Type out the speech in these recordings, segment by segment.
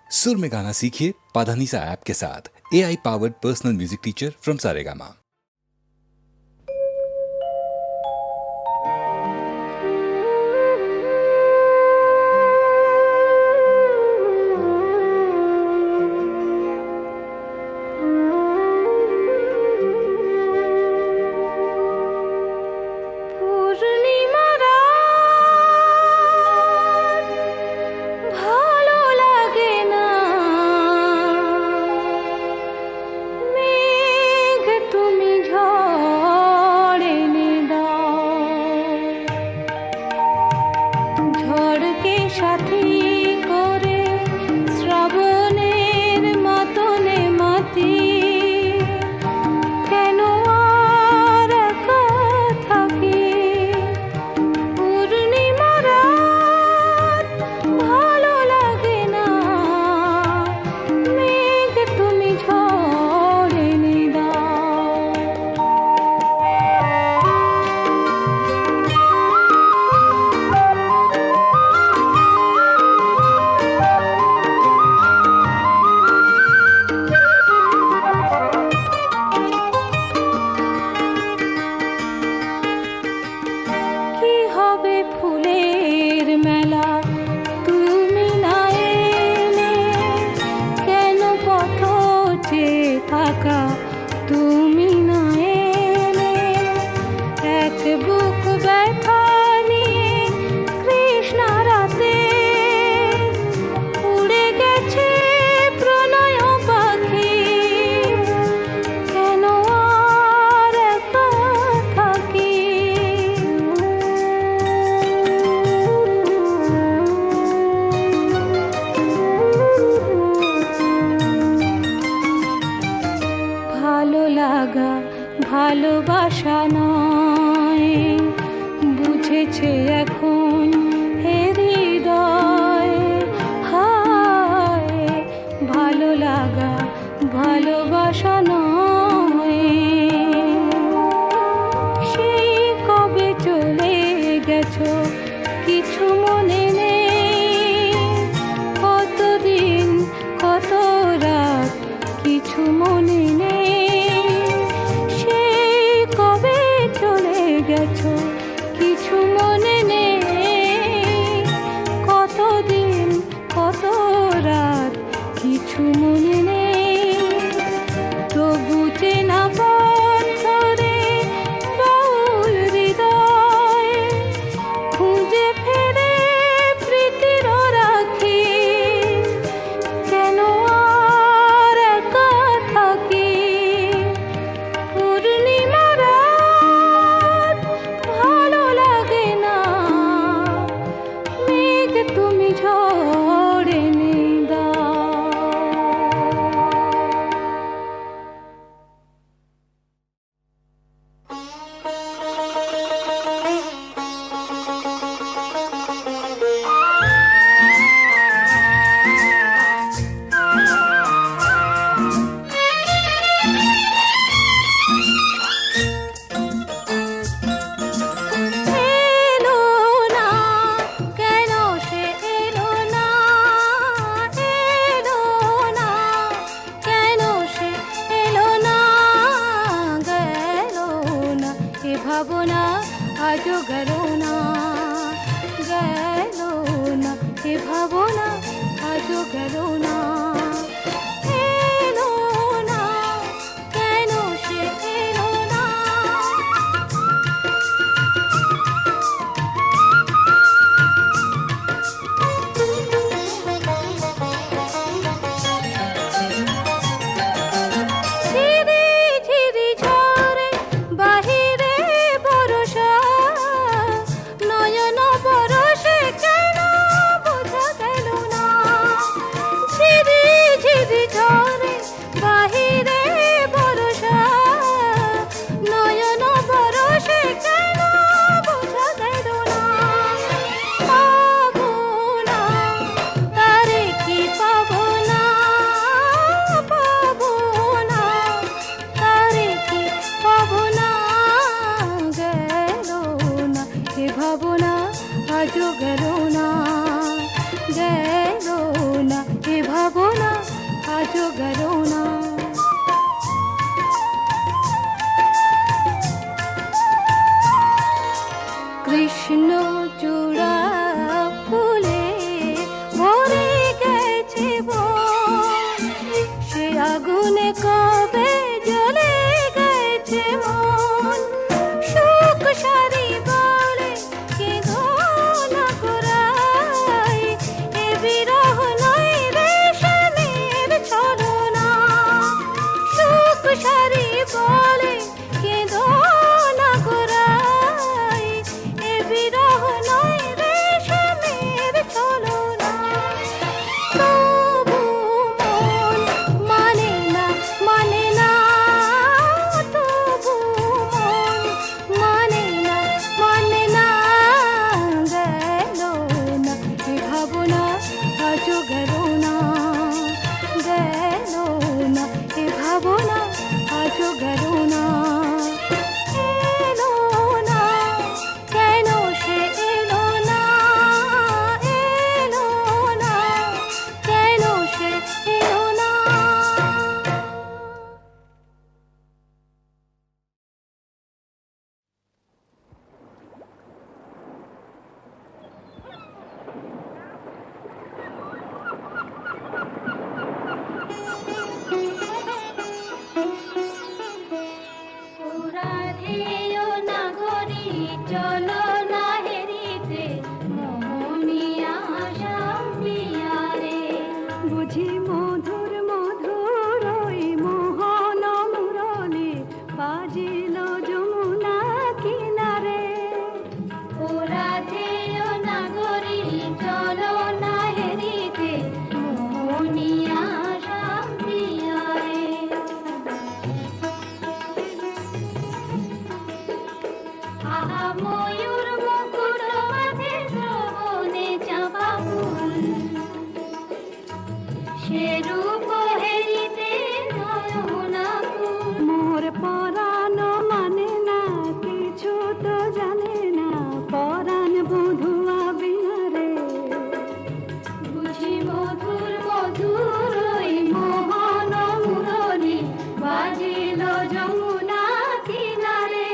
सुर में गाना सीखिए पाधानीसा ऐप के साथ। AI powered personal music teacher from Saregama. ভালোবাসা নয় বুঝেছে এখন হে হৃদয়, হায় ভালো লাগা ভালোবাসা নয়। সেই কবে চলে গেছো কিছু মনে নেই, কতদিন কত রাত কিছু মনে নেই। গেছো কিছু মনে নেই, কতদিন কত রাত কিছু মনে নেই। তবু চেনা পথ ধরে বাউল হৃদয় খুঁজে ফেরে প্রীতির রাখি, কেন আর একা থাকি। পূর্ণিমা তুমি ঝড়ে নিদা। ভাবনা আজও গেল না, গেল না এ ভাবনা আজও গেল না। এলো না কেন সে এলো না। ঝিরি ঝিরি ঝরে বাহিরে বরষা, নয়ন বরষে কেন বোঝা গেল না। ঝিরি আজো গেলো না। কৃষ্ণ চূড়া ফুলে ভরে গেছে বন, সে আগুনে কবে জ্বলে গেছে মন। সুখ সারি বলে কেঁদো না গোড়ায়, এ বিরহ নয় রে স্বামীর ছলনা। সুখ সারি বলে কেঁদো না গোড়ায়, এ বিরহ নয় রে স্বামীর ছলনা। তবু মন মানে না, মানে না, তবু মন মানে না, মানে না। গেল না এ ভাবনা আজও গেল না, গেল না এ ভাবনা আজও গেল না। এলো না কেন সে এলো না, এলো না কেন সে এলো না। রাধেয় নাগরী চলো না হেরিতে, মোহনিয়া শাম্পিয়ারে। বুঝি মধুর মধুর ওই মোহন মুরলি বাজিল যমুনা কিনারে। ও রাধেয় নাগরী চলো না হেরিতে, মোহনিয়া শাম্পিয়ারে। আহা ময়ূর মুকুট মাথে শ্রবণে চাঁপা ফুল, সে রূপ হেরিতে নয়না কুল। মোর পরাণ মানে না কিছু তো জানে না, পরাণ বধুয়া বিনারে। বুঝি মধুর মধুর ওই মোহন মুরলি বাজিল যমুনা কিনারে।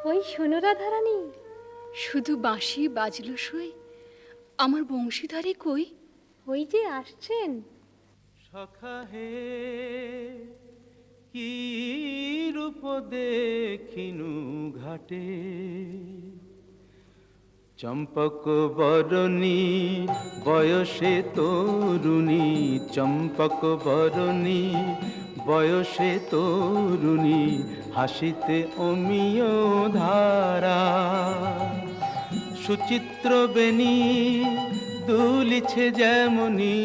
ওই শোনো রাধারানী, শুধু বাঁশি বাজলো সই, আমার বংশীধারী কই? ওই যে আসছেন। সখা হে কি রূপ দেখিনু ঘাটে, চম্পক বরণী বয়সে তরুণী, চম্পক বরণী বয়সে তরুণী, হাসিতে অমিয় ধারা। সুচিত্র বেণী দুলিছে যেমনি,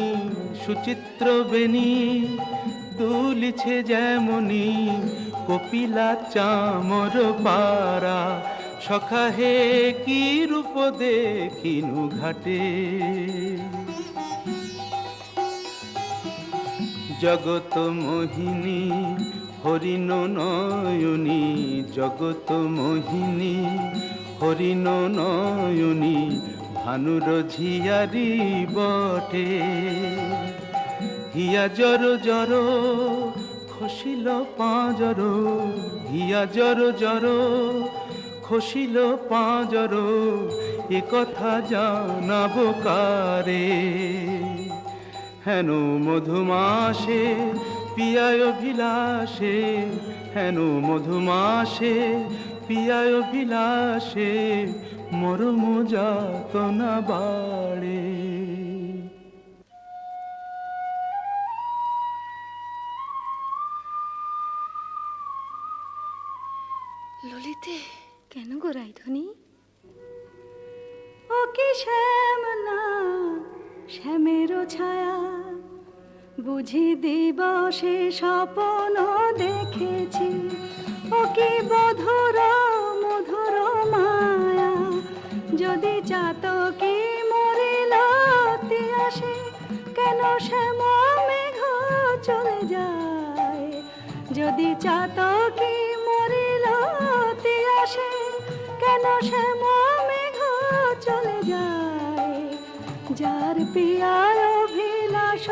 সুচিত্র বেণী দুলিছে যেমনি, কপিলা চামর পারা। সখা হে কি রূপ দেখিনু ঘাটে, জগত মোহিনী হরিণ নয়নী, জগত মোহিনী হরিণ নয়নী, ভানুর ঝিয়ারি বটে। হিয়া জর জর খসিল পাঁজর, হিয়া জর জর খসিল পাঁজর, এ কথা জানাব কারে। হেন মধুমাসে পিয়ায় অভিলাষে, হেন মধুমাসে পিয়ায় অভিলাষে, মরম যাতনা বাড়ে। ললিতে, কেন গো রাইধনী? ও কি শ্যাম না শ্যামেরও ছায়া, বুঝি দিবসে স্বপ্ন দেখেছি। ও কি মধুর মধুর মায়া, যদি চাতকি মরিল আসে, কেন শ্যাম মেঘ চলে যায়। যদি চাতকি শ্যাম মেঘ চলে যায়, যার পিয়ার অভিলাষ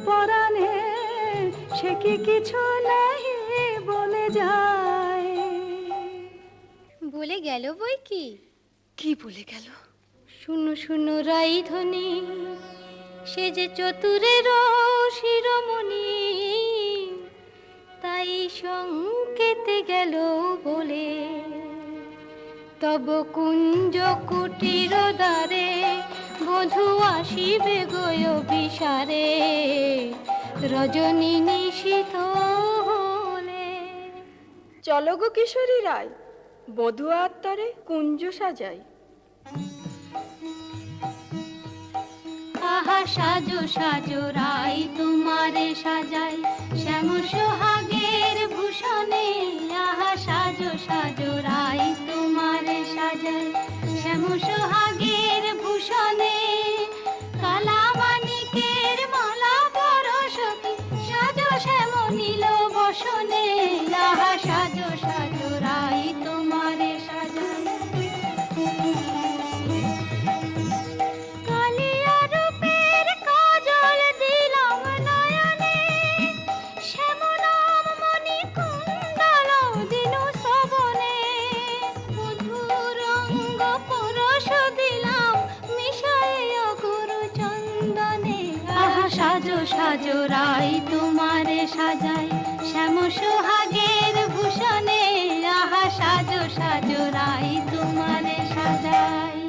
পরাণে, সে কি কিছু নাহি বলে যায়। বলে গেল বই কি? কি বলে গেল? শুনো শুনো রাই ধ্বনি, সে যে চতুরের শিরোমণি, তাই সংকেতে গেল বলে, তব কুঞ্জ কুটির দ্বারে বধূ আসিবে গয় বিসারে, রজনী নিশীথ হলে। চলো গো কিশোরী রায়, বধূ আত্মারে কুঞ্জ সাজাই। আহা সাজো সাজো রাই তোমারে সাজাই, শ্যাম সোহাগের ভূষণে। আহা সাজো সাজো রাই তোমারে সাজাই, শ্যাম সোহাগের ভূষণে। কালা মানিকের মালা পরশতি, সাজো শ্যাম নীল বসনে। আহা সাজো সাজো রাই তোমারে সাজাই। কালিয়া রূপের কাজল দিলাম নয়নে, শ্যামলাম মণি কুণ্ডল দিনু শ্রবণে। মধুর রঙ্গ পরশ দিলাম মিশাইয়া গুরু চন্দনে। আহা সাজো সাজো রাই তোমারে সাজাই, শ্যাম সোহাগের ভূষণে। আহা সাজো সাজো রাই তোমারে সাজাই।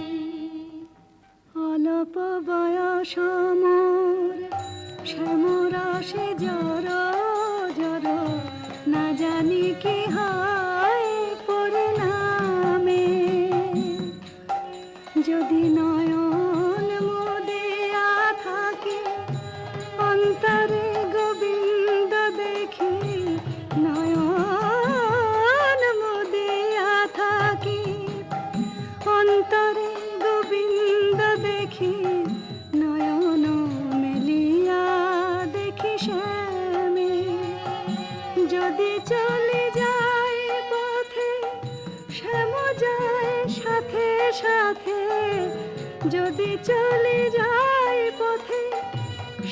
অল্প বয়স মোর শ্যামরাশে জর জর, না জানি কি হয় পরিণামে। যদি নয়ন মুদিয়া থাকে, অন্তরে গোবিন্দ দেখি। নয়ন মুদিয়া থাকি, অন্তরে গোবিন্দ দেখি। নয়ন মেলিয়া দেখি শ্যামে। যদি চলে যায় পথে, শ্যাম যায় সাথে সাথে। যদি চলে যায় পথে,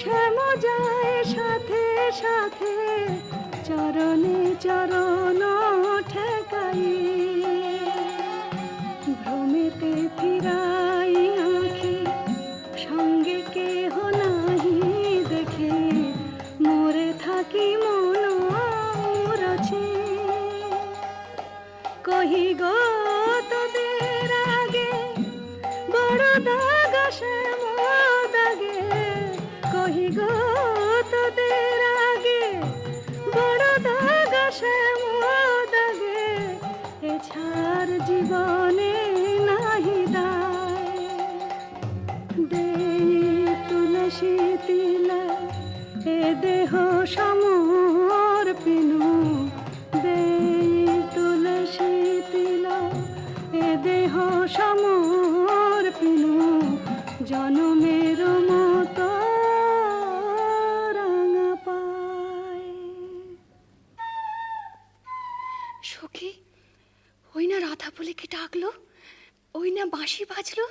শ্যাম যায় সাথে সাথে। চরণে চরণ ঠেকাই, ভ্রমেতে ফিরাই আঁখি। সঙ্গে কেহ নাহি দেখে, মোরে থাকি মন মুরছে। কহি গো তোদের আগে, বড় দাগ শ্যাম দাগে। কহি গো তোদের আগে, বড় দাগ শ্যাম দাগে। এছাড় জীবনে নাহি দায়। দেই তুলসী তিলা, এ দেহ সমর্পিনু। দেই তুলসী তিলা, এ দেহ সমর্পিনু। জনমের মতো রাঙা পায়। সখী, ওই না রাধা বলে কি ডাকলো, ওই না বাঁশি বাজলো।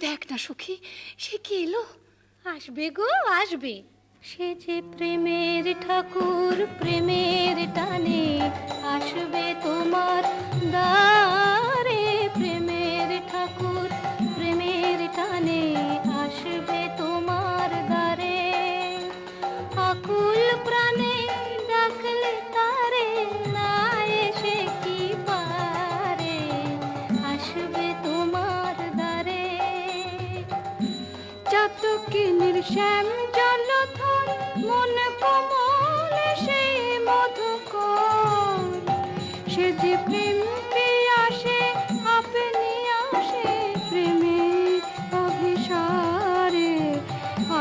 দেখ না সখী, সে কি এলো। আসবে গো আসবে, সে যে প্রেমের ঠাকুর প্রেমের টানে আসবে তোমার দ্বারে। প্রেমের ঠাকুর প্রেমের টানে আসবে তোমার দ্বারে। আকুল প্রাণে ডাকলে তারে, না এসে কি পারে। আসবে তোমার দ্বারে। চাতকিনীর শ্যাম জলধর, মন কমল সেই মধুকর। সে যে প্রেম পিয়াসে আপনি আসে, প্রেমের অভিসারে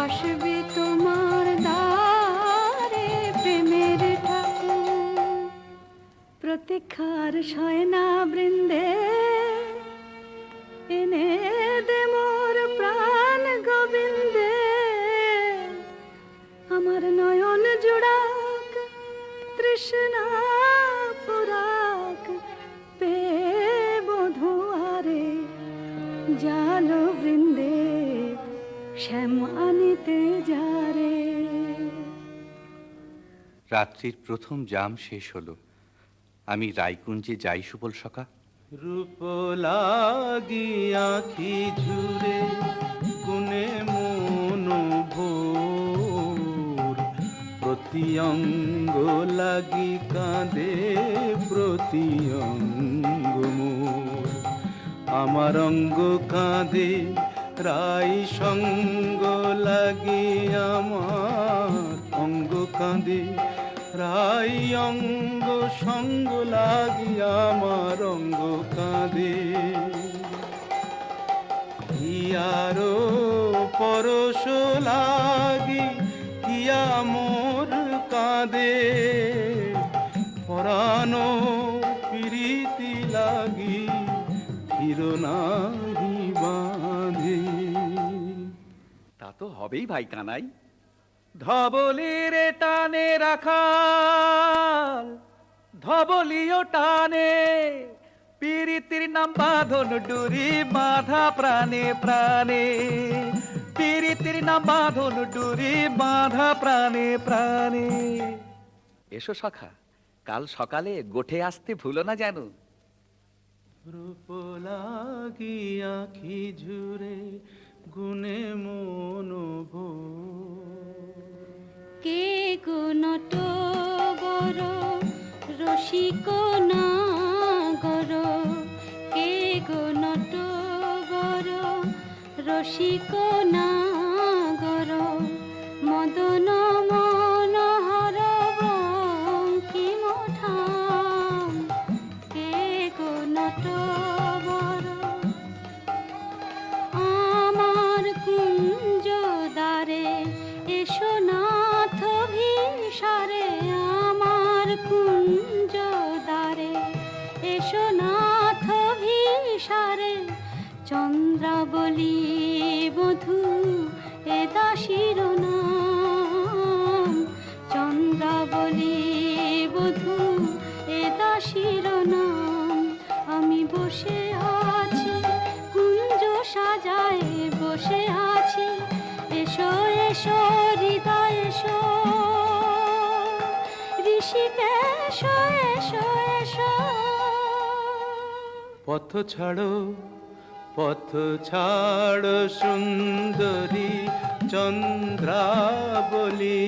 আসবে তোমার দ্বারে। প্রেমের ঠাকুর প্রতীক্ষার শয়না বৃন্দে, এনে দে মোর প্রাণ গোবিন্দে। আমার নয়ন জুড়াক তৃষ্ণা পুরাক, পে বধূ শ্যাম আনিতে যারে। রাত্রির প্রথম জাম শেষ হলো, আমি রায়কুঞ্জে যাই সুবল সখা। রূপ লাগি আখি ঝুরে গুনে মন ভোর, প্রতি অঙ্গ লাগি কাঁদে প্রতি অঙ্গ মোর। আমার অঙ্গ কাঁদে রাই সঙ্গ লাগি, আমার অঙ্গ কাঁদে রাই অঙ্গ সঙ্গ লাগি, আমার অঙ্গ কাঁদে। হিয়ারো পরশ লাগি হিয়া মোর কাঁদে, পরানো প্রীতি লাগি হিরনাহি বাঁধে। তা তো হবেই ভাই কানাই। ধবলির টানে রাখাল, ধবলিও টানে, পীরিতির নাম বাঁধন ডুরি বাঁধা প্রাণে প্রাণে, পীরিতির নাম বাঁধন ডুরি বাঁধা প্রাণে প্রাণে। এসো সখা, কাল সকালে গোঠে আসতে ভুলো না যেন। রূপ লাগি আখি ঝুরে গুনে মন ভোর। কে গো নটবর রসিক নাগর, কে গো নটবর রসিক নাগর, মদন মনোহর বঙ্কিম ঠাম, কে গো নটবর আমার কুঞ্জ দ্বারে এসো নাথ ভিসারে, আমার কুঞ্জ দ্বারে এসো নাথ ভিসারে। চন্দ্রাবলী বধূ এ দাসীর নাম, চন্দ্রাবলী বধূ এ দাসীর নাম। আমি বসে আছি কুঞ্জ সাজায় বসে আছি, এসো এসো হৃদয় এসো, ঋষিকেশ এসো এসো। পথ ছাড়ো সুন্দরী চন্দ্রাবলী,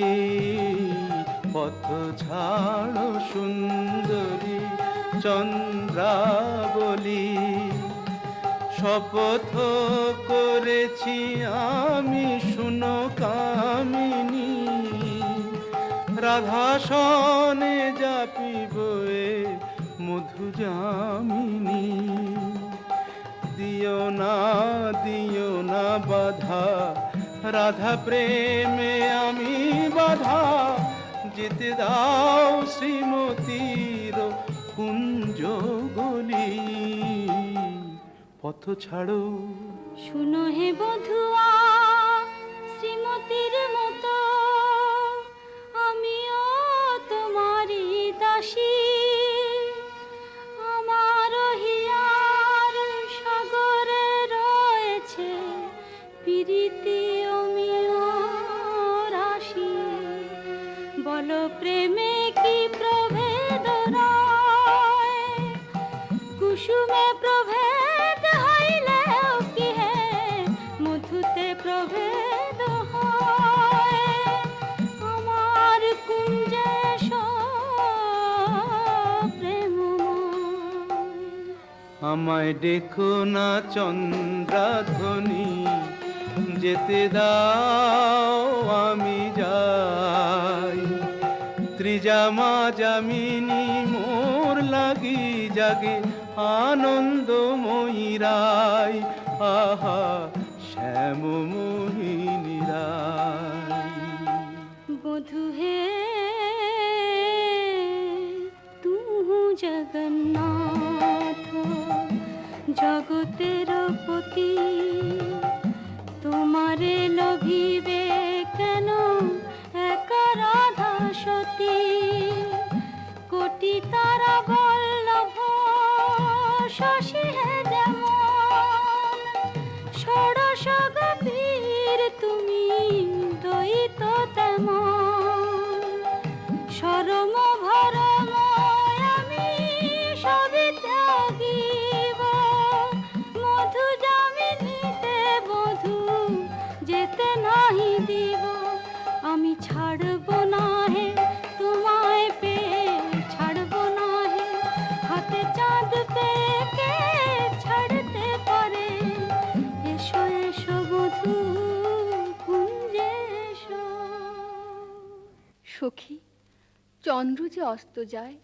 পথ ছাড়ো সুন্দরী চন্দ্রাবলী। শপথ করেছি আমি শুনো কামিনী, রাধা সনে জাপিব এ মধু যামিনী। দিও না বাধা, রাধা প্রেমে আমি বাধা, যেতে দাও শ্রীমতীর কুঞ্জ গলি। পথ ছাড়ো শুনো হে বধুয়া শ্রীমতীর মতো, আমিও তোমারই দাসী। আমার হিয়ার সাগরে রয়েছে প্রীতি অমিয় রাশি, বলো প্রেমে কি প্রভেদ রয়, কুসুমে প্রভেদ হইলেও কি হে মধুতে প্রভেদ হয়। আমার কুঞ্জে প্রেমময়, আমায় ডেকো না চন্দ্রাধ্বনি, যেতে দাও আমি যাই। ত্রিজামা যামিনী মোর লাগি জাগে আনন্দময়ী রাই, আহা শ্যাম মোহিনী রাই। বধু হে তুহু জগন্নাথ জগতের পতি, তোমারে লভিবে কেন এক রাধা সতী। কোটি তারা বল্লভ শশী হে যেমন, ষোড়শ গভীর তুমি চন্দ্র যে অস্ত যায়,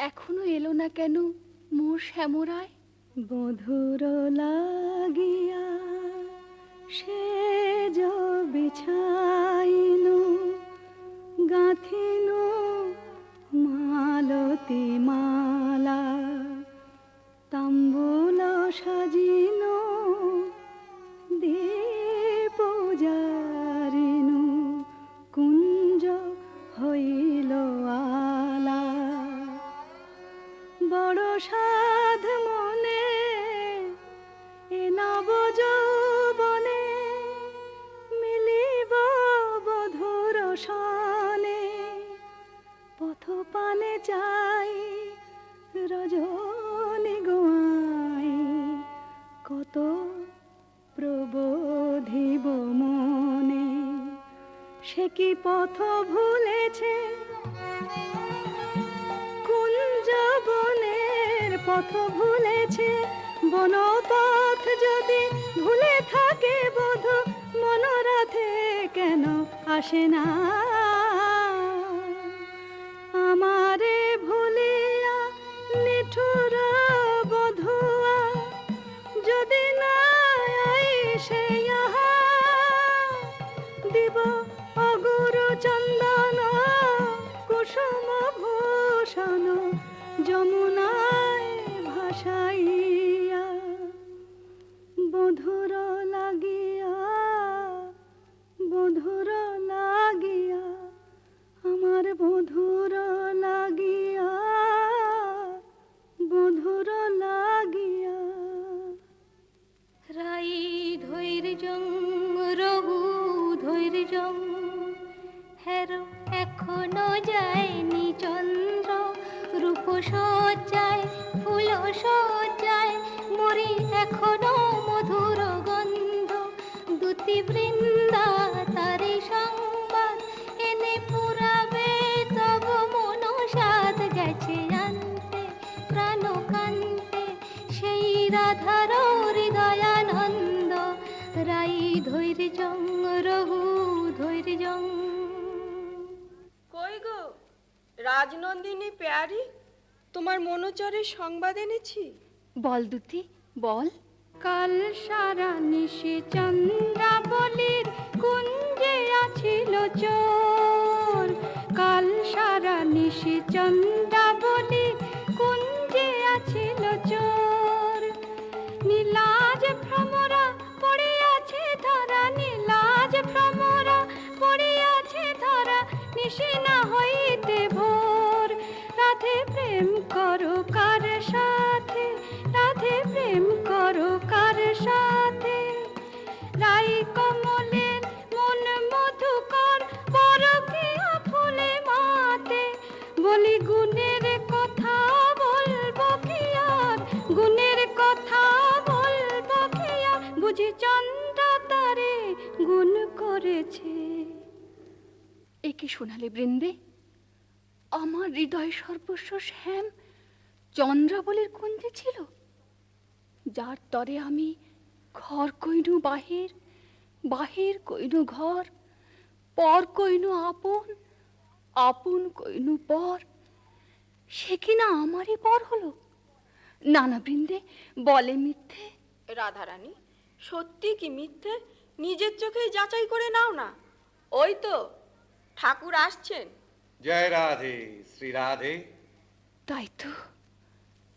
এখনো এলো না কেন মোর শ্যামরায়? বধুর লাগিয়া সে বিছাইনু গাঁথিনু মালতী মালা, তাম্বুল সাজিনু দীপ জারিনু, কুঞ্জ হইল আলা। বড় সাধ মনে এ নব যৌবনে, মিলিব বধুর সনে। পথ পানে চাই রজনী গোয়াই, কত প্রবোধিব মনে। সে কি পথ ভুলেছে কুঞ্জ বনের পথ ভুলেছে, বনপথ যদি ভুলে থাকে বধূ, মনোরথে কেন আসে না? আমারে ভুলিয়া নিঠুর বধুয়া, যদি না আইসে ইহা, দিব অগুরু চন্দন কুসুম ভূষণ, যমুনায় ভাসাইয়া। বধুর লাগিয়া, বধুর লাগিয়া, আমার বধুর লাগিয়া, বধুর লাগিয়া। রাই ধৈর্যং রঘু ধৈর্যং, হেরো এখনো যায়নি চন্দ্র। রূপ সজ্জায় ফুল সজ্জায় মরি এখনো মধুর গন্ধ। দুতি বৃন্দা তারি সংবাদ এনে পুরাবে, তব মন সাধ গেছে আনতে প্রাণ কান্তে, সেই রাধার হৃদয়ানন্দ। রাই ধৈর্যং রঘু ধৈর্যং। কই গো রাজনন্দিনী পেয়ারি, তোমার মনোচরের সংবাদ এনেছি। বল দুতি বল। কাল সারা নিশে চন্দ্রাবলীর কুঞ্জে আছিল চোর। কাল সারা নিশে চন্দ্রাবলীর কুঞ্জে আছিল চোর। নীলাজ ভ্রমরা পড়ে আছে ধরা, নীলাজ ভ্রমরা পড়ে আছে ধরা, নিশে না হইতে ভোর। রাধে প্রেম করো কার সাথে, রাধে প্রেম করো কার সাথে। রাই কমলের মন মধুকর, পরকীয়া ফুলে মাতে। বলি গুণের কথা বলবো কি আর, গুণের কথা বলবো কি আর, বুঝি চন্দ্র তারে গুণ করেছে। এ কি শোনালে বৃন্দে? আমার হৃদয় সর্বস্ব শ্যাম চন্দ্রাবলীর কুঞ্জে ছিল, যার তরে আমি ঘর কইনু বাহির, বাহির কইনু ঘর, পর কইনু আপন, আপন কইনু পর। সে কিনা আমারই পর হলো? নানা বৃন্দে বলে মিথ্যে। রাধারানী, সত্যি কি মিথ্যে নিজের চোখেই যাচাই করে নাও না। ওই তো ঠাকুর আসছেন। জয় রাধে শ্রী রাধে। তাই তো,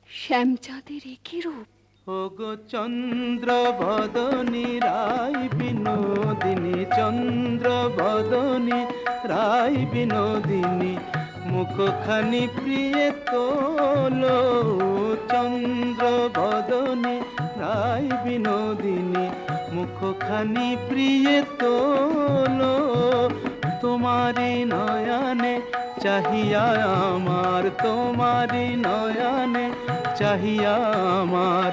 শ্যামচাঁদের একই রূপ। ওগো চন্দ্র বদনী রায় বিনোদিনী, চন্দ্র বদনী রায় বিনোদিনী, মুখখানি প্রিয়ে তোলো। চন্দ্র বদনী রায় বিনোদিনী, মুখখানি প্রিয়ে তোলো। তোমারি নয়নে চাহিয়া আমার, তোমারি নয়নে চাহিয়া আমার,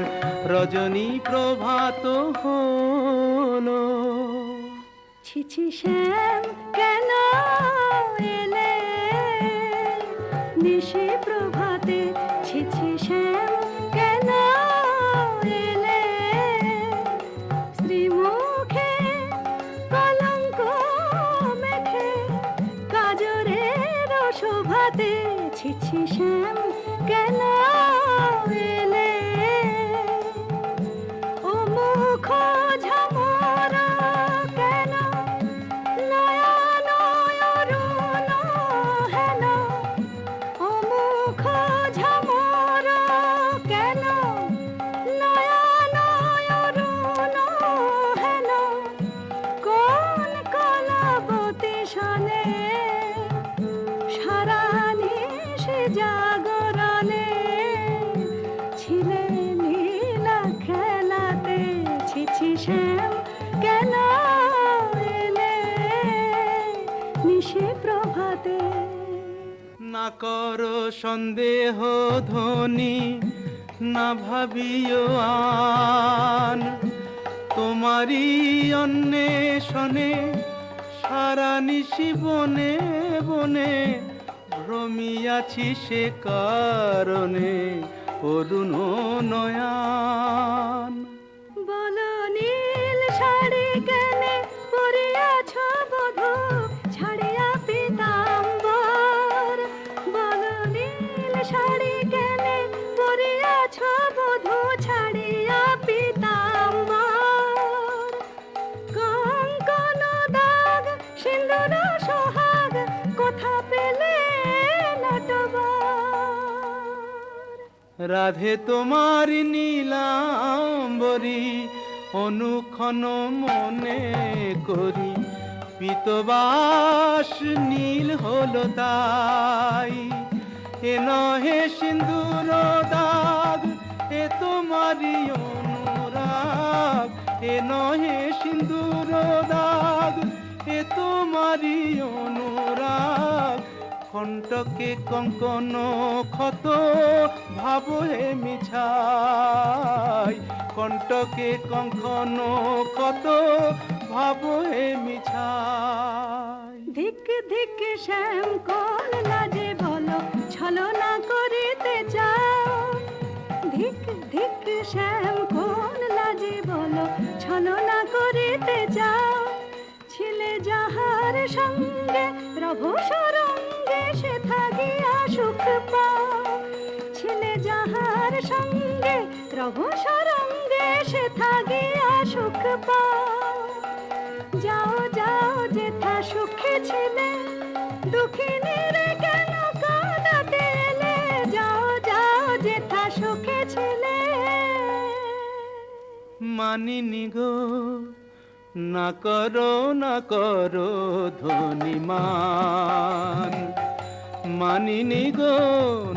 রজনী প্রভাত হলো। ছিছি শ্যাম কেন এলে নিশি প্রভাতে, ছিছি শ্যাম কেন এলে। শ্রীমুখে কলঙ্ক মেখে কাজরের শোভা শ্যাম কেন এলে ও মুখ ঝামরা কেন নয়ন অরুণ হেন ও মুখ ঝামরা কেন নয়ন অরুণ হেন কোন কলাবতী শনে সারা নিশি জাগরণে ছিলে নীলা খেলাতে ছিছি শ্যাম কেন এলে নিশি প্রভাতে না করো সন্দেহ ধ্বনি না ভাবিও আন তোমারই অন্বেষণে সারা নিশি বনে বনে ভ্রমিয়াছি সে কারণে অরুণ নয়ান বল নীল শাড়ি কেনে পরিয়াছ বধূ ছাড়িয়া পীতাম্বর বল নীল শাড়ি কেনে পরিয়াছ বধূ ছাড়িয়া পীতাম্বর কঙ্কন দাগ সিন্দুর সোহাগ কোথা পেলে নটবর রাধে তোমার নীলাম্বরী অনুক্ষণ মনে করি পিতবাস নীল হলো তাই এ নহে সিন্দুর দাগ এ তোমারই অনুরাগ এ নহে সিন্দুর দাগ এ তোমারই অনুরাগ কণ্টকে কঙ্কন ক্ষত ভাব হে মিছাই কণ্টকে কঙ্কন ক্ষত ভাব হে মিছাই ধিক ধিক শ্যাম কোন লাজে বলো ছলনা করিতে চাও ধিক ধিক শ্যাম কোন লাজে বলো ছলনা করিতে চাও ছিলে যাহার সঙ্গে প্রভু সরঙ্গে সে থাকিয়া সুখ পাও ছিলে যাহার সঙ্গে প্রভু সরঙ্গে সে থাকিয়া সুখ পাও যাও যাও যেথা সুখে ছিলে দুঃখিনীর কেন কাঁদাতে এলে যাও যাও যেথা সুখে ছিলে মানিনি গো না করো ধনিমান মানিনি গো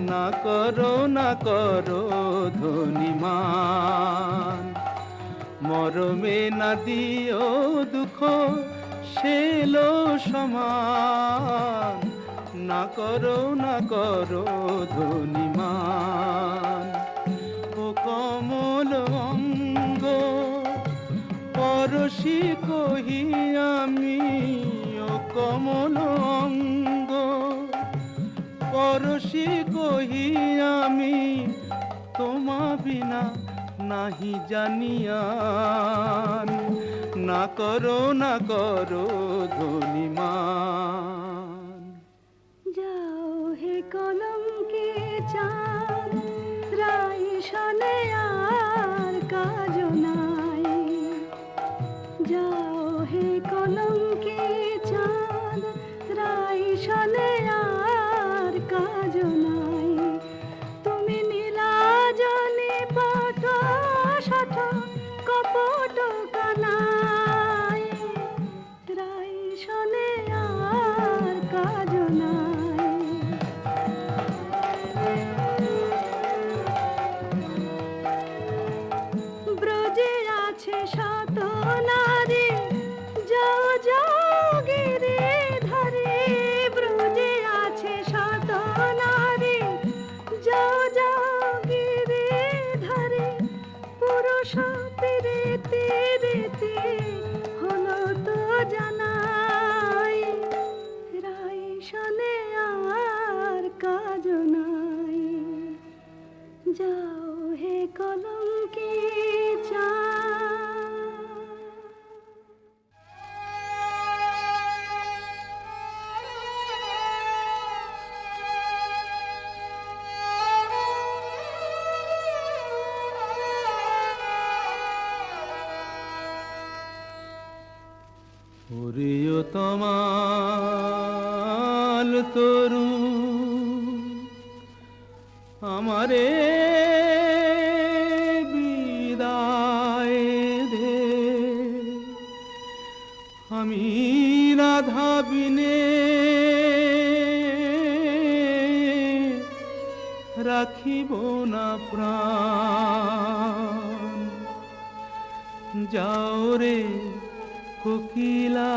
না করো ধনিমান মরমে না দিও দুঃখ সেলো সমান না করো ধনিমান ও কমল অঙ্গ পরশি কহি আমি ও কমল অঙ্গ পরশি কহি আমি তোমা বিনা নাহি জানিয়ান না করো ধনিমান যাও হে কলঙ্কে চাঁদ রাই শনে আর কাজ নাই যাও হে কলঙ্কে চাঁদ রাই শনে আর কাজ নাই তুমি নীলাজনে পট শঠ কপট কানাই রাই শনে আর কাজ নাই ব্রজে আছে শত নারী যাও যাও গিরে ধরে ব্রজে আছে শত নারী যাও যাও গিরে ধরে পুরুষ তীরেতে রেতে হলো তো জানাই রাই শনে আর কাজ নাই যাও হে কলঙ্কে তমাল তরু আমারে বিদায় দে, আমি রাধা বিনে রাখিব না প্রাণ। যাও রে কোকিলা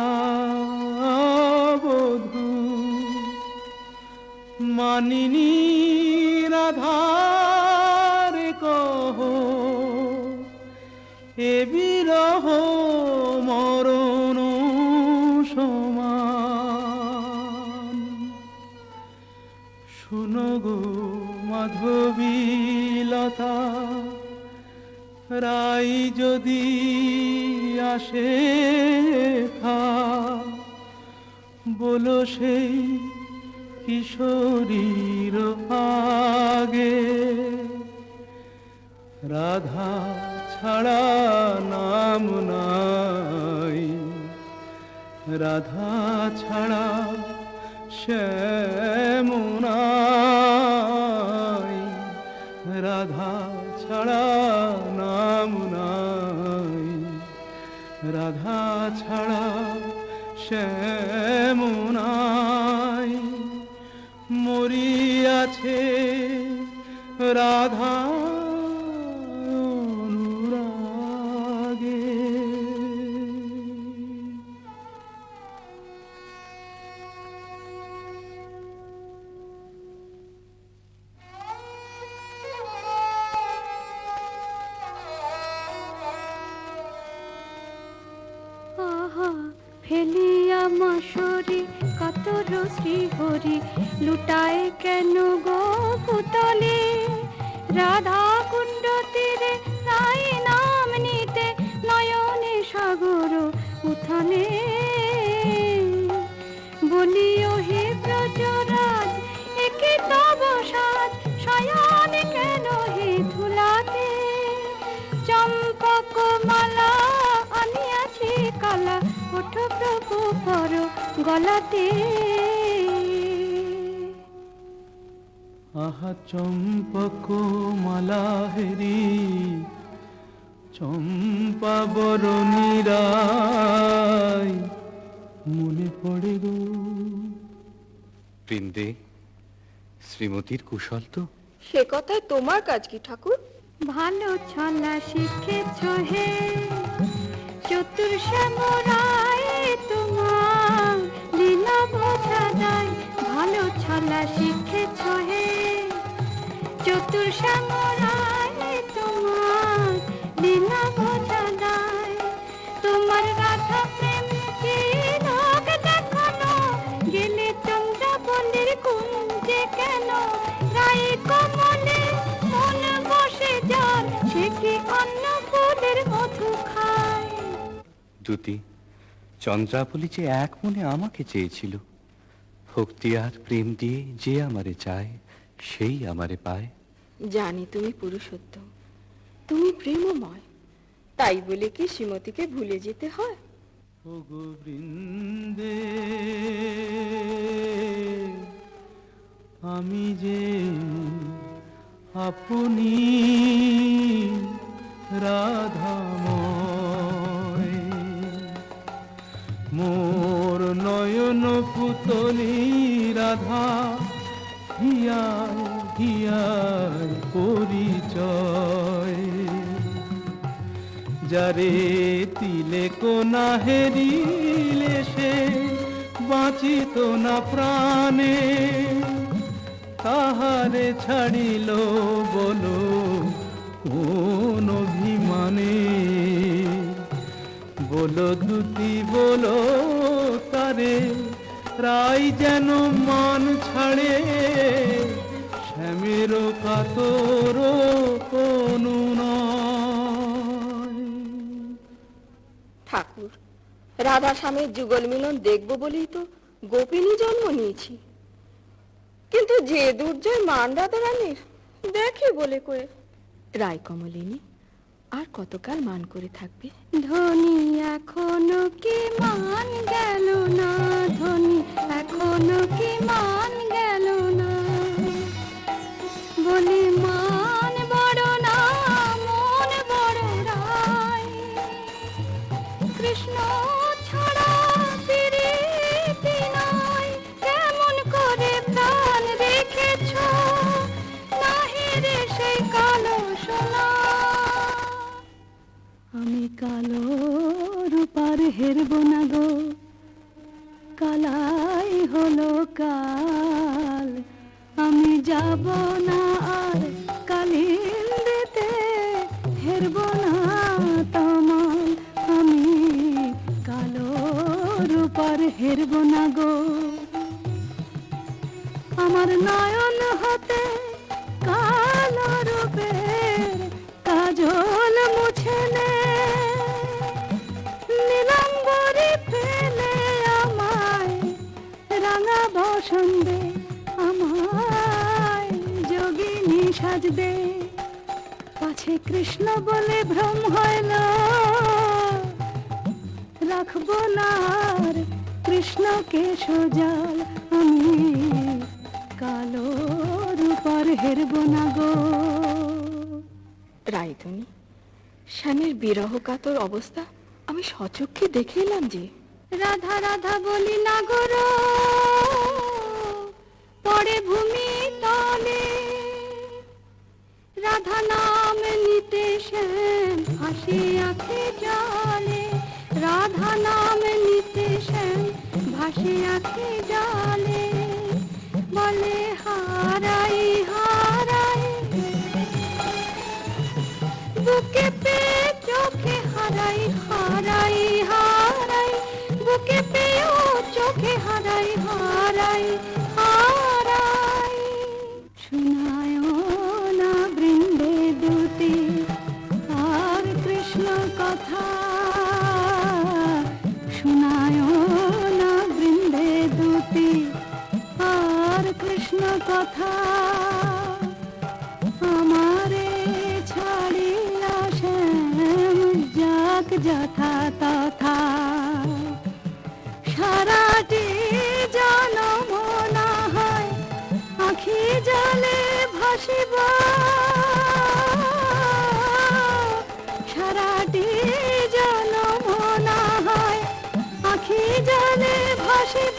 বধূ, মানিনী রাধার কহ, এ বিরহ মরণ সমান। শুনো গো মাধবীলতা, রাই যদি আসে থা, বলো সেই কিশোরীর আগে, রাধা ছাড়া নাম নাই, রাধা ছাড়া শ্যাম নাই, রাধা ছাড়া নাম নাই, রাধা ছাড়া শ্যাম নাই। মরিয়াছে রাধা অনুরাগে। আহা ফেলিয়া মাসরি কাতর শ্রীহরি, লুটায় কেন গো পুতলে, রাধা কুণ্ড তীরে তাই নাম নিতে, নয়নে সাগর উথানে। বলিও হে ব্রজরাজ, একে তব সাজ, শয়ন কেন হে ধুলাতে, চম্পক মালা আনিয়াছি কালা, ওঠ প্রভু পর গলাতে। আহা চম্পক মালা হেরি, চম্পা বরণী রায় মনে পড়ে গো। বৃন্দে, শ্রীমতীর কুশল তো? সে কথায় তোমার কাজ কি ঠাকুর? ভালো ছলা শিখেছ হে চতুর শ্যামরায়, তোমার লীলা বোঝা যায়। ভালো ছলা শিখেছ হে চতুর শ্যামরায়, তোমার লীলা বোঝা যায়। তোমার রাধা প্রেম কি লোক দেখানো, গেলে চন্দ্রাবলীর কুঞ্জে কেন, রাই কমলে মন বসে যার, সে কি অন্য ফুলের মধু খায়। দুতি, চন্দ্রাবলী যে এক মনে আমাকে চেয়েছিল, ভক্তি আর প্রেম দিয়ে যে আমারে চায়, সেই আমারে পায়। জানি তুমি পুরুষোত্তম, তুমি প্রেমময়, তাই বলে কি শ্রীমতীকে ভুলে যেতে হয়? ও গো বৃন্দে, আমি যে আপনি রাধাময়, মোর নয়ন পুতলি রাধা, হিয়ার হিয়ার পরিচয়। যারে তিলে কোনা হেরিলে, সে বাঁচিত না প্রাণে, তাহারে ছাড়িল বলো কোন অভিমানে। বলো দুতি বলো তারে, রাই যেন মান ছাড়ে, শ্যামের কাতর কোনো নয়। ঠাকুর, রাধা স্বামীর যুগল মিলন দেখবো বলেই তো গোপিনী জন্ম নিয়েছি, কিন্তু যে দুর্জয় মান রাধা রানীর দেখে বলে কয়ে। রায় কমলিনী, আর কতকাল মান করে থাকবে? ধনী এখনো কি মান গেল না, ধনী এখনো কি মান গেল না, বলি মান বড় না মন বড় রায়, কৃষ্ণ ছাড়া প্রীতি নাই, কেমন করে প্রাণ রেখেছ নাহি রে সেই কালো সোনা। আমি কালো রূপার হেরব না গো, কালাই হলো কাল, আমি যাব না আর কালিন্দিতে, হেরব না তমাল, আমি কালো রূপার হেরব না গো। আমার নয়ন হতে কালো রূপের কাজল মুছে নে, নীলাম্বরে ফেলে আমায় রাঙা বসন্দে, আমায় যোগিনী সাজ দে, পাছে কৃষ্ণ বলে ভ্রম হইল, রাখবো না আর কৃষ্ণকে সোজাল, আমি কালো রূপার হেরব না গো। রায়ধনী, স্বামীর বিরহ কাতর অবস্থা আমি সচক্ষে দেখে এলাম যে। রাধা রাধা বলি না গো, পড়ে ভূমি তলে, রাধা নাম নিতে শ্যাম হাসি আঁখে জলে, রাধা নাম নিতে শ্যাম ভাসে আঁখে জলে, বলে হারাই হারাই বুকে পে চোখে হারাই, হারাই হারাই বুকে পেও চোখে হারাই, হারাই হারাই। শোনায় না বৃন্দে দুতি আর কৃষ্ণ কথা, শোনায় না বৃন্দে দুতি আর কৃষ্ণ কথা, আমারে ছাড়িয়া শ্যাম যাক যথা তথা, সারাটি জনম না হয় আখি জলে ভাসিব, সারাটি জনম না হয় আখি জলে ভাসিব,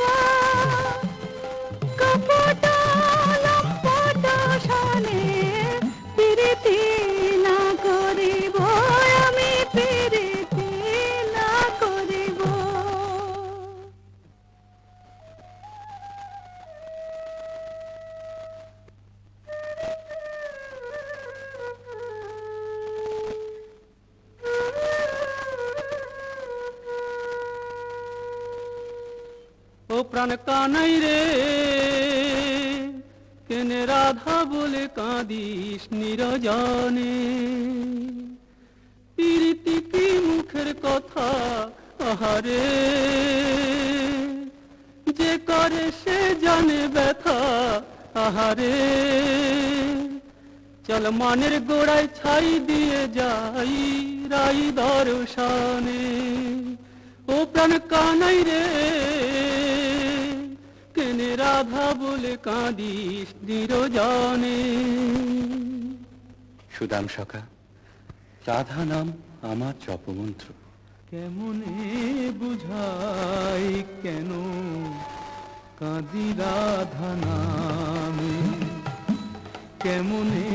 কপট লম্পট সনে প্রীতি না করিব, আমি প্রীতি না করিব। ও প্রাণ কানাই রে, কেনে রাধা বলে কাঁদিস নিরজনে, প্রীতি কি মুখের কথা আহারে, যে করে সে জানে ব্যথা আহারে, চল মানের গোড়ায় ছাই দিয়ে যাই রাই দর্শনে। ও প্রাণ কানাই রে, কেনে রাধা বলে কাঁদিস নিরজনে। সুদাম সখা, রাধা নাম আমার জপমন্ত্র। কেমনে বুঝাই কেন কাঁদি রাধা নামে, কেমনে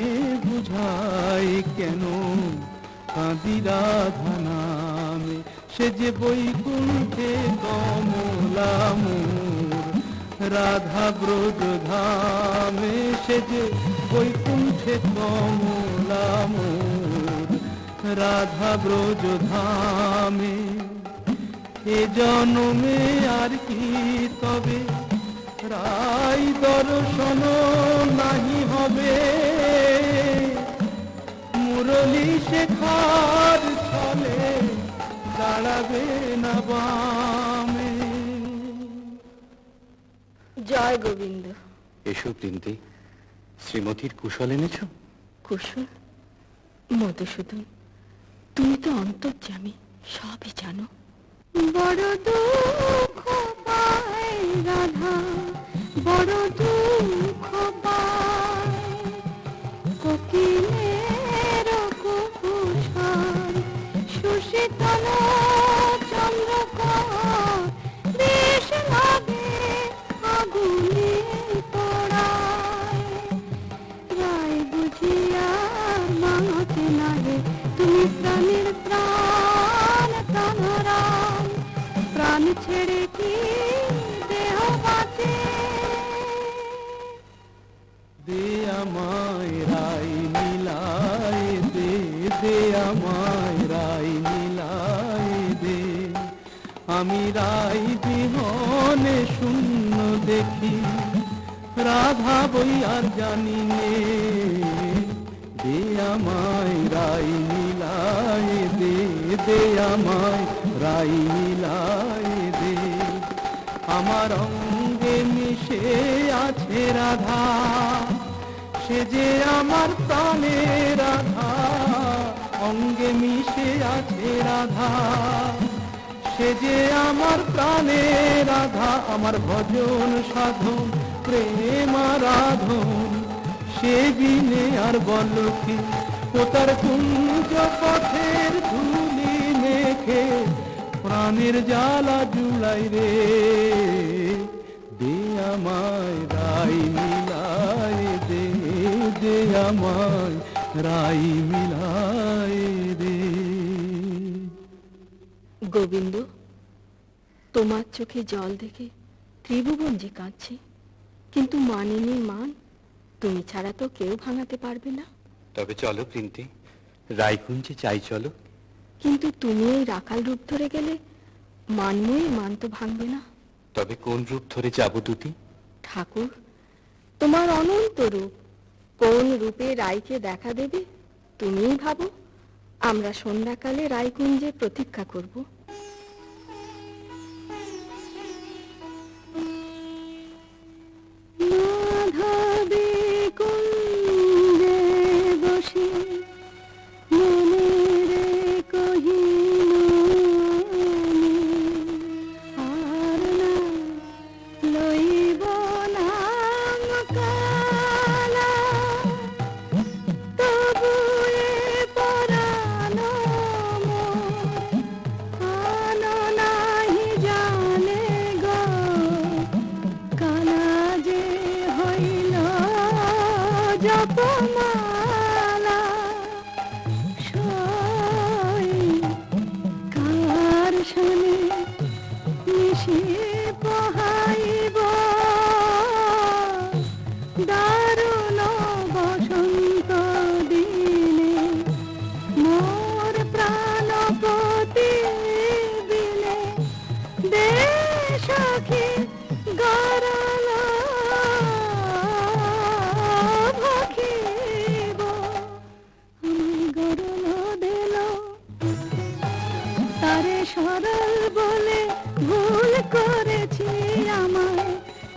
বুঝাই কেন কাঁদি রাধা নামে, সে যে বৈকুণ্ঠে কমলা মোর রাধা ব্রজ ধামে, সে যে বৈকুণ্ঠে কমলা মোর রাধা ব্রজ ধামে। এ জনমে আর কি তবে রাই দর্শন নাহি হবে, মুরলী শেখার ছলে দাঁড়াবে না বামে। জয় গোবিন্দ। এসো বৃন্দে, শ্রীমতীর কুশল এনেছ? কুশল? মধুসূদন, তুমি তো অন্তর্যামী, সবই জানো। বড় দুঃখ পায় রাধা, বড় দুঃখ পায় কোকিলের কুকুর সুশীতল চন্দ্রকর, বেশ লাগে আগুনে পোড়ায়। রায় বুঝিয়া মাকে নাগে তুমি প্রাণের প্রাণ প্রাণরাম, প্রাণ ছেড়ে কি দেহ বাঁচে? দে আমায় রাই মিলায় দে, দে আমায় রাই মিলায় দে। আমি রাই বিহনে শূন্য দেখি, রাধা বই আর জানি নে। দে আমায় রাই মিলায় দে, দে আমায় রাই মিলায় দে। আমার অঙ্গে মিশে আছে রাধা, সে যে আমার প্রাণে রাধা। অঙ্গে মিশে আছে রাধা, সে যে আমার প্রাণে রাধা। আমার ভজন সাধন প্রেম আরাধন, সে বিনে আর বল কি? ও তার কুঞ্জ পথের ধুলি মেখে প্রাণের জ্বালা জুড়াই রে। দে আমায় রাই মিলায় দে, দে আমায় রাই মিলায় দে। গোবিন্দ, তোমার চোখে জল দেখে ত্রিভুবন যে কাঁদছে, কিন্তু মানিনীর মান তুমি ছাড়া তো কেউ ভাঙাতে পারবে না। তবে চলো বৃন্দি, রায়কুঞ্জে চাই চলো। কিন্তু তুমি এই রাখাল রূপ ধরে গেলে মানময়ী মান তো ভাঙবে না। তবে কোন রূপ ধরে যাব দুটি? ঠাকুর, তোমার অনন্ত রূপ, কোন রূপে রায়কে দেখা দেবে তুমিই ভাবো। আমরা সন্ধ্যাকালে রায়কুঞ্জে প্রতীক্ষা করব। মাধবী কুঞ্জে বসে মনে কহিল আর না লইব নাম কালা, তবু এ পরাণ মোর নাহি জানে গো। কালা যে হইল জপমালা, সই কার শোনে নিশি পোহাইব। দারুণ বসন্ত দিনে মোর প্রাণপতি বিনে, দে সখী গরল ভখিব। আমি গরল দিল তারে সরল বলে ভুল করেছি আমায়,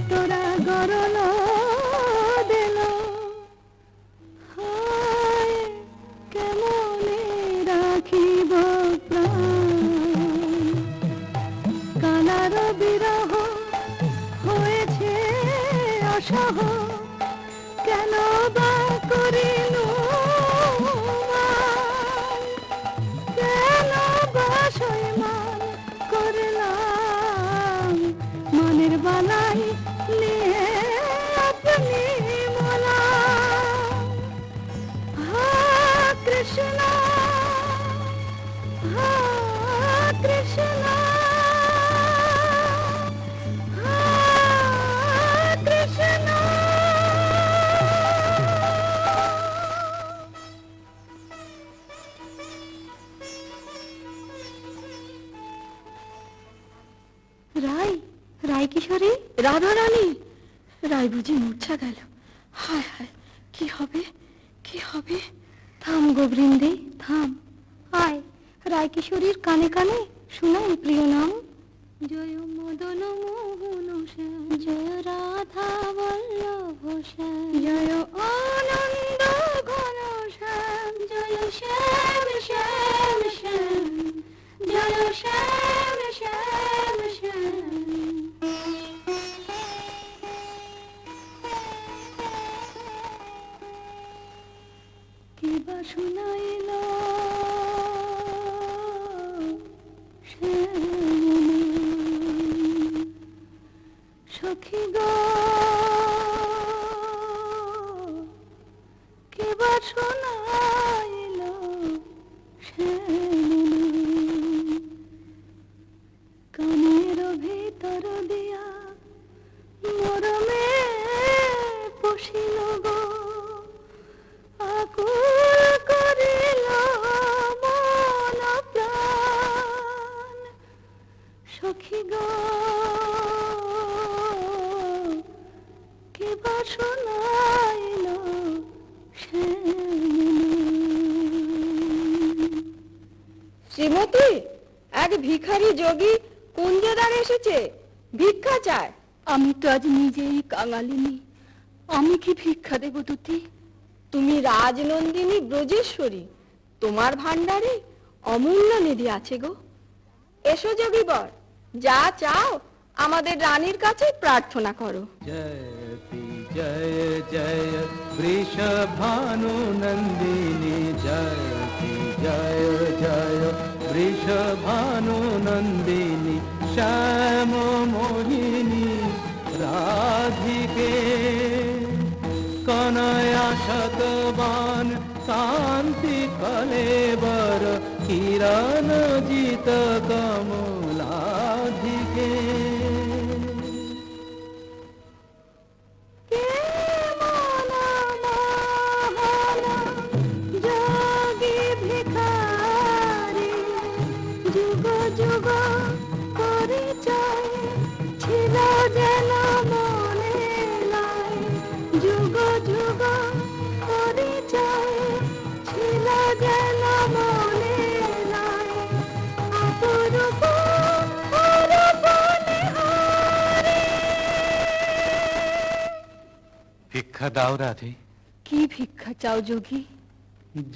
তোরা গরল দিল। হায় কেমনে রাখিব প্রাণ, কালার বিরহ হয়েছে অসহ। কেন বা করিল মান, কেন বা সইমান করলাম। মনের বালাই নিয়ে আপনি মোলা। হা কৃষ্ণ, হা কৃষ্ণ, হা কৃষ্ণ। রায়, রায় কিশোরী, রাধা রানী। রায় বুঝি মূর্ছা গেল। হায় হায়, কি হবে, কি হবে? থাম গো বৃন্দে থাম। আয় রায় কিশোরীর কানে কানে শুনাই প্রিয় নাম। জয় মদন মোহন শ্যাম, জয় রাধা বল্লভ শ্যাম, জয় আনন্দ ঘন শ্যাম, জয় শ্যাম শ্যাম কে বা শুনাইল সে সখী গো কে বা শুনাইল সে কানের ভিতর দিয়া মরমে পশিল গো আকুল করিল মন প্রাণ সখী গো কে বা শোনাইল সে শ্রীমতী, এক ভিখারি যোগী কুঞ্জদার এসেছে, ভিক্ষা চায়। আমি তো আজ নিজেই কাঙালিনী, আমি কি ভিক্ষা দেব দুতি? তুমি রাজনন্দিনী ব্রজেশ্বরী, তোমার ভাণ্ডারে অমূল্য নিধি আছে গো। এসো যোগীবর, যা চাও আমাদের রানীর কাছে প্রার্থনা করো। जयति जय जय वृषभानु नंदिनी जयति जय जय वृषभानु नंदिनी श्याम मोहिनी राधिके कनया शतवान शांति कलेवर किरण जित कमलाधिके যোগী ভিখারি যুগ যুগ পরিচয় ছিল যেন মনে নাই, যুগ যুগ পরিচয় ছিল যেন মনে নাই, অপরূপ অরূপ নিহারে। ভিক্ষা দাও রাধে। কি ভিক্ষা চাও যোগী?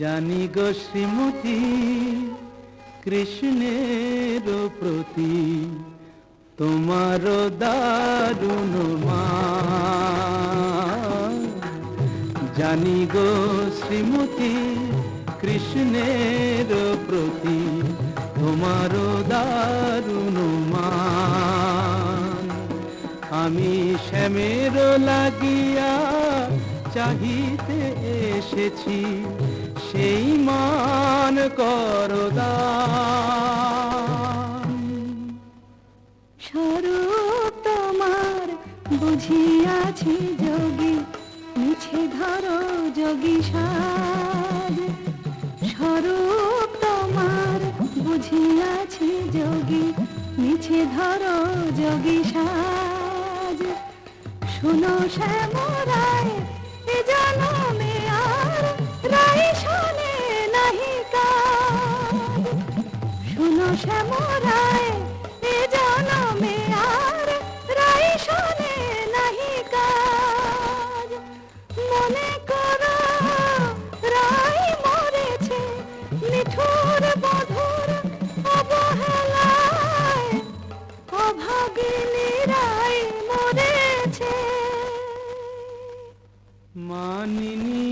জানি গো শ্রীমতী কৃষ্ণের প্রতি তোমার দারুণ মান। জানি গো শ্রীমতী কৃষ্ণের প্রতি তোমার দারুণ মান। আমি শ্যামের লাগিয়া চাহিতে এসেছি, সেই মান করদান। স্বরূপ তোমার বুঝিয়াছি যোগী, মিছে ধরো যোগী সাজ। স্বরূপ তোমার বুঝিয়াছি যোগী, মিছে ধরো যোগী সাজ। শোনো শ্যামরায় এ জনমে আর রাই শোনে নাহি কাজ। শোনো শ্যামরায় এ জনমে আর রাই শোনে নাহি কাজ। মনে করো রাই মরেছে নিঠুর বধুর অবহেলায়, অভাগিনী রাই মরেছে। मानिनी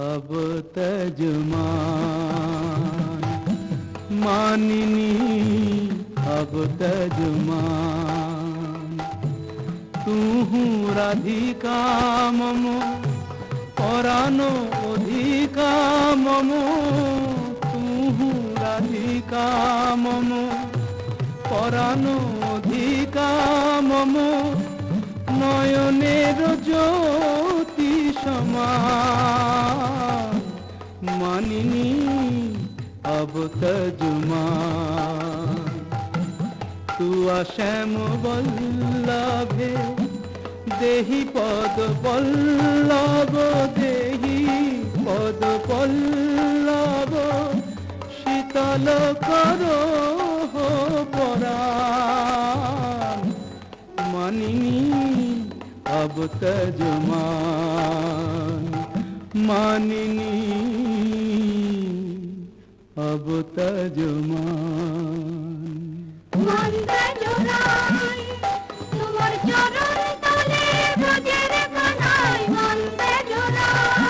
अब तजमान, मानिनी अब तजमान। तू राधिका मम परानो अधिका मम, तू राधिका मम परानो अधिका मम। নয়নের জ্যোতি সমান, মানিনী अब तजमान। तू শ্যাম বল্লভে দেহি পদ পল্লব, দেহি পদ পল্লব। শীতল করো পরাণ, মানিনী अब तजमान। मानिनी अब तजमान। মন্দে জোড়াই তোমার চরণ তলে ব্রজের কানাই, মন্দে জোড়াই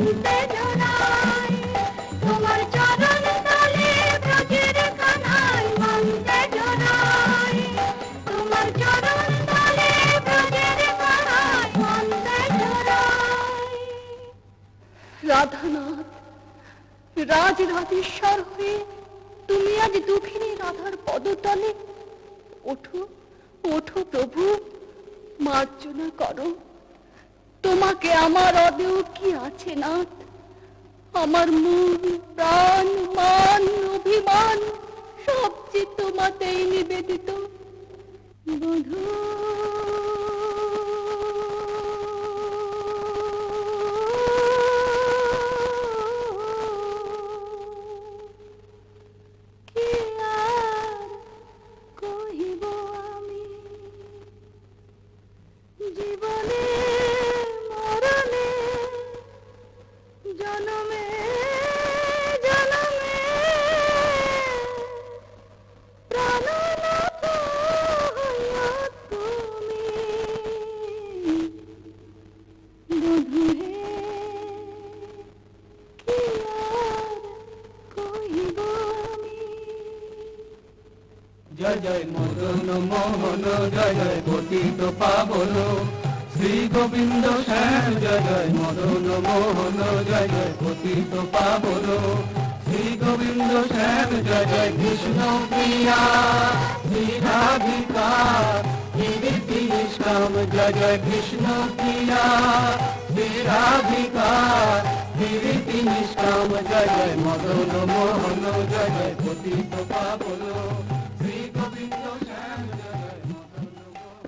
মন্তে ঝরাই তোমার চরণ তলে ব্রজের কানাই মন্তে ঝরাই তোমার চরণ তলে ব্রজের কানাই মন্তে ঝরাই। রাধানাথ, রাজরাজেশ্বর হয়ে তুমি আজ দুঃখিনী রাধার পদতলে। ওঠো ওঠো প্রভু, মার্জনা করো। তোমাকে আমার অদেও কি আছে নাথ? আমার মন, প্রাণ, মান, অভিমান সব যে তোমাতেই নিবেদিত। বধূ কি আর কহিব আমি, জীবনে মরণে জনমে জনমে প্রাণনাথ হইয়া তুমি। বধূ হে, কি আর কহিব আমি। জয় জয় মদন মোহন, জয় জয় পতিত পাবন শ্রী গোবিন্দ শ্যাম। জয় জয় মদন মোহন, জয় জয় পতিত পাবন শ্রী গোবিন্দ শ্যাম। জয় জয় কৃষ্ণ প্রিয়া শ্রী রাধিকা গিরিতি নিষ্কাম। জয় জয় কৃষ্ণ প্রিয়া শ্রী রাধিকা গিরিতি নিষ্কাম। জয় জয় মদন মোহন, জয় জয় পতিত পাবন শ্রী গোবিন্দ শ্যাম। জয় জয় মদন মোহন।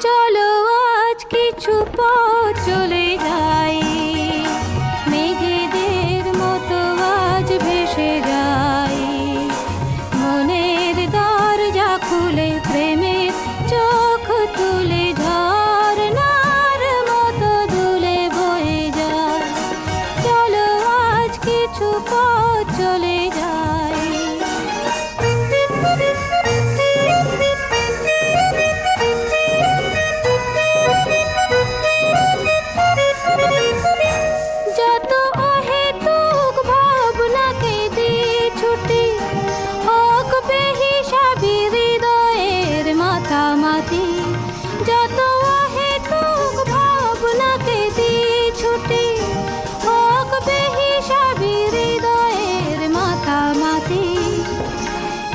চলো আজ কিছু পথ চলে যাই, মেঘেদের মতো আজ ভেসে যাই। মনের দরজা খুলে প্রেমের চোখ তুলে ঝরনার মতো দুলে বয়ে যায়। চলো আজ কিছু পথ চলে যাই। যত অহেতুক ভাবনাকে দিয়ে ছুটি, হোক বেহিসাবি হৃদয়ের মাতামাতি। যত অহেতুক ভাবনাকে দিয়ে ছুটি, হোক বেহিসাবি হৃদয়ের মাতামাতি।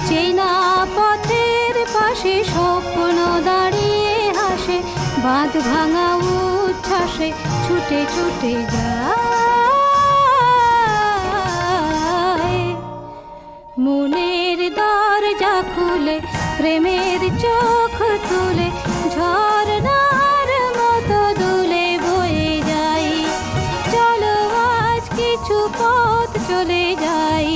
চেনা পথের পাশে স্বপ্ন দাঁড়িয়ে হাসে, বাঁধ ভাঙা উচ্ছ্বাসে ছুটে ছুটে যায়। মনের দরজা খুলে প্রেমের চোখ তুলে ঝরনার মতো দুলে বয়ে যাই। চলো আজ কিছু পথ চলে যাই।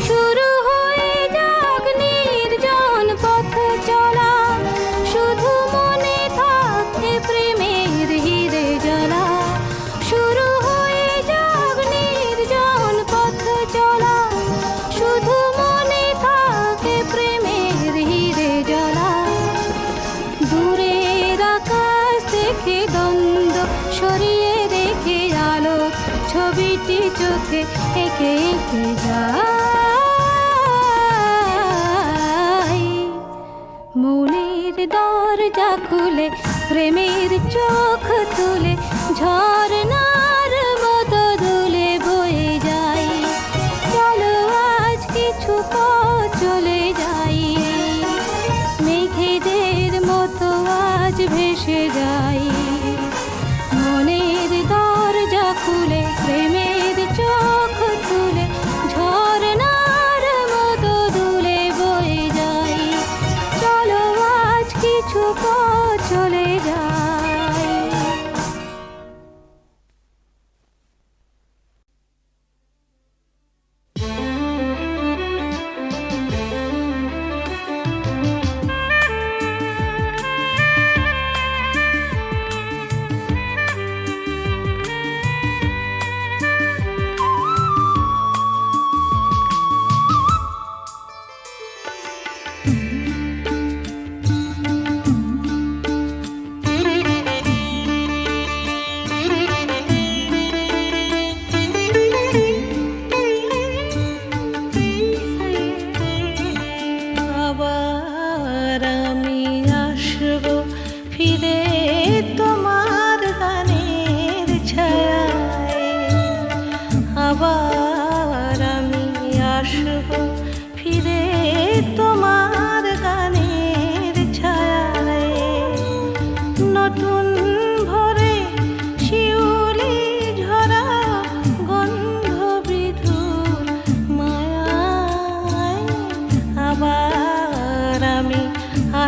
শুরু হয়ে যাক নির্জন পথ চলা, শুধু মনে থাকে প্রেমের হিরে জ্বলা। শুরু হয়ে যাক নির্জন পথ চলা, শুধু মনে থাকে প্রেমের হিরে জ্বলা। দূরের আকাশ দেখে দ্বন্দ্ব সরিয়ে রেখে আলো ছবিটি চোখে এঁকে এঁকে যায়। মনের দরজা খুলে প্রেমের চোখ তুলে ঝরনার মতো দুলে বয়ে যাই। চলো আজ কিছু পথ চলে যাই। মেঘেদের মতো আজ ভেসে যাই। মনের দরজা খুলে প্রেমের চোখ তুলে ঝরনার মতো দুলে বয়ে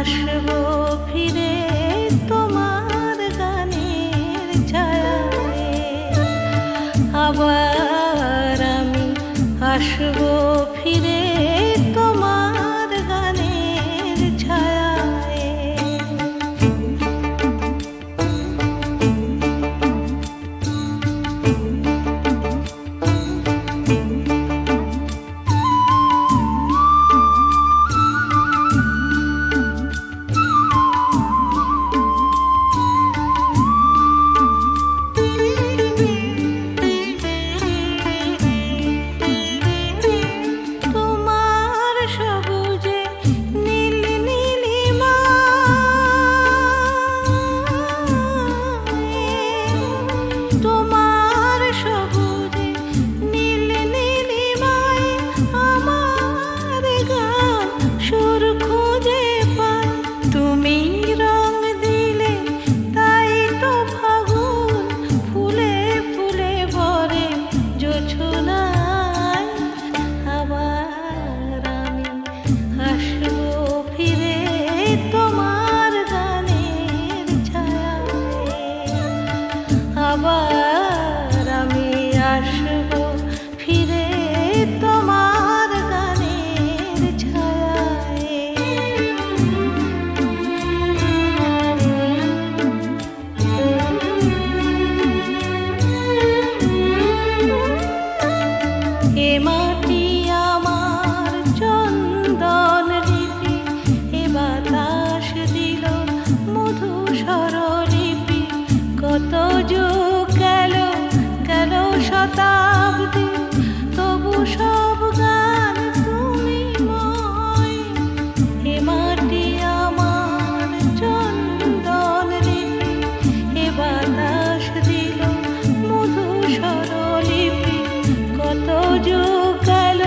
আসবো ফিরে তোমার গানের ছায়ায়, আবার আমি আসবো ফিরে তোমার গানের ছায়ায়। তোমার সবুজে নীল নীলিমায়, তোমার সবুজে নীল নীলিমায় আমার গান সুর খুঁজে পায়। তুমি রং দিলে তাই তো ফাগুন ফুলে ফুলে ভরে জোছনায়, আবার আমি আসবো ফিরে তোমার গানের ছায়ায়, আবার আমি আসবো ফিরে তোমার গানের ছায়ায়। এ মাটি আমার চন্দন লিপি, এ বাতাস দিল মধু স্বরলিপি, কত যুগ গেল গেল শতাব্দী, তবু সব গান তুমি ময়। এ মাটি আমার চন্দন লিপি, এ বাতাস দিল মধু স্বরলিপি, কত যুগ গেল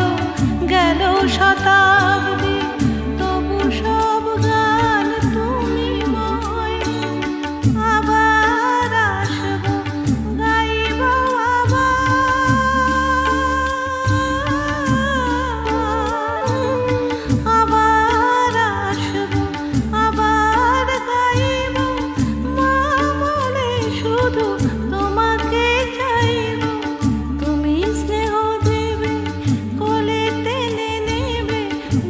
গেল শতাব্দী, তবু সব গান তুমি ময়। আবার আসবো গাইব আবার আসবো আবার গাইব, মা বলে শুধু তোমাকে চাইব। তুমি স্নেহ দেবে কোলে টেনে নেবে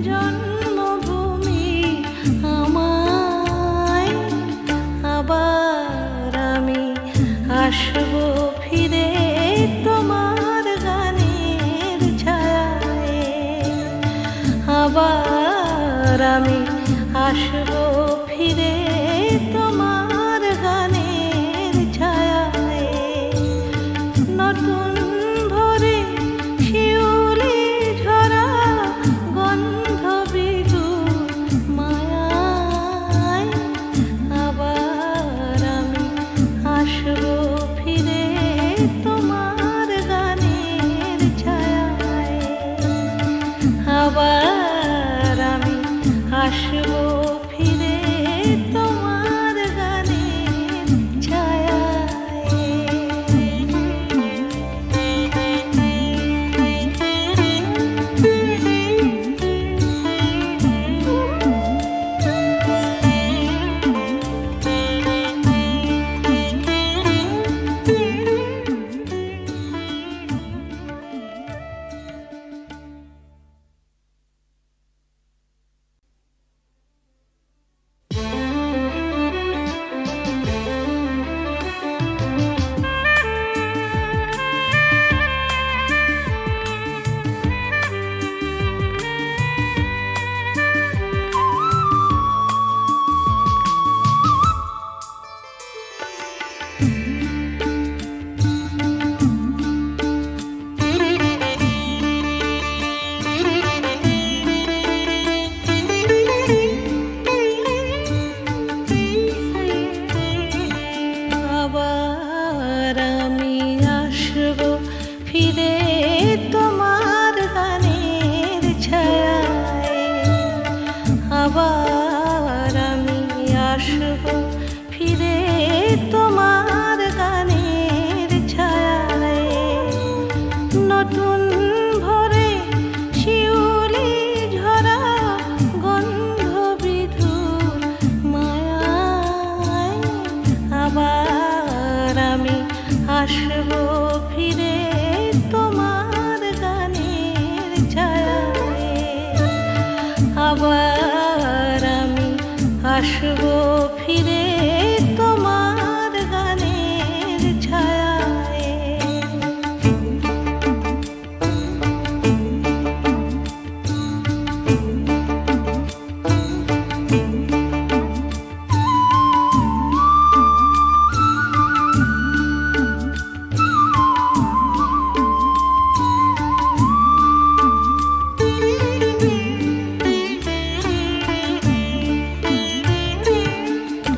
জন্মভূমি আমায়, আবার আমি আসবো ফিরে তোমার গানের ছায়ায়, আবার আমি আসবো ফিরে তোমার গানের ছায়ায়। নতুন ভোরে শিউলি ঝরা গন্ধ বিদুর মায়ায়, আবার আমি আসবো ফিরে তোমার গানের ছায়ায়, আবার আমি আসবো ফিরে তোমার গানের গন্ধ বিধুর আসবো ফিরে তোমার গানের ছায়ায়, আবার আমি আসবো ফিরে তোমার গানের ছায়ায়।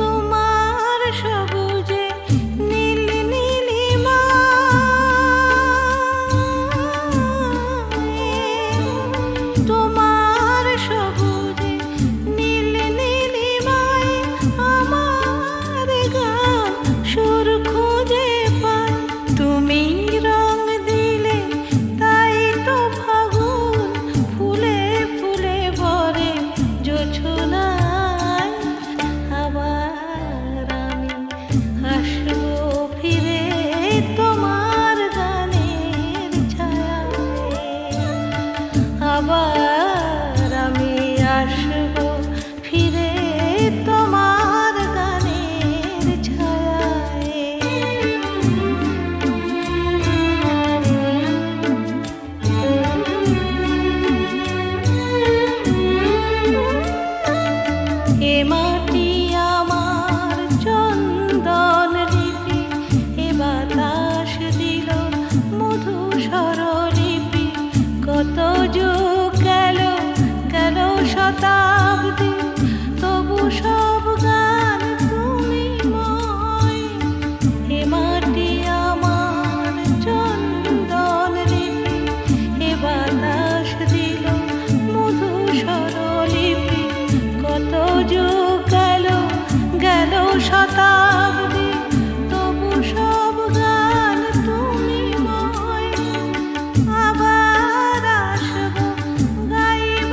তোমার সবুজে নীল নীলিমায়, তোমার সবুজে নীল নীলিমায় আমার গান সুর খুঁজে পায়। তুমি রং দিলে তাই তো ফাগুন ফুলে ফুলে ভরে জোছনায়, আবার আমি আসবো ফিরে তোমার গানের ছায়ায়, আবার আমি আসবো ফিরে তোমার গানের ছায়ায়। এ মাটি আমার চন্দন লিপি, এ বাতাস দিল মধু স্বরলিপি। কত যুগ গেল গেল শতাব্দী, তবু সব গান তুমি ময়। এ মাটি আমার চন্দন লিপি, এ বাতাস দিল মধু স্বরলিপি। কত যুগ গেল গেল শতাব্দী, তবু সব গান তুমি ময়। আবার আসবো গাইব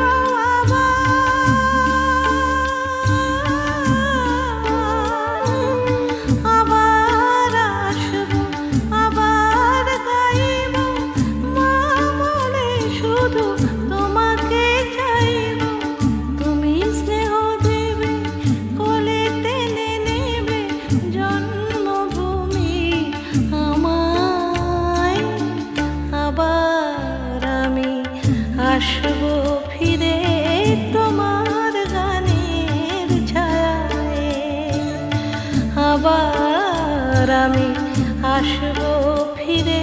আবার আসবো আবার গাইব। মা বলে শুধু তোমাকে চাইব, তুমি স্নেহ দেবে কোলে টেনে নেবে জন্মভূমি আমায়, আবার আমি আসবো ফিরে তোমার গানের ছায়ায়, আবার আমি আসবো ফিরে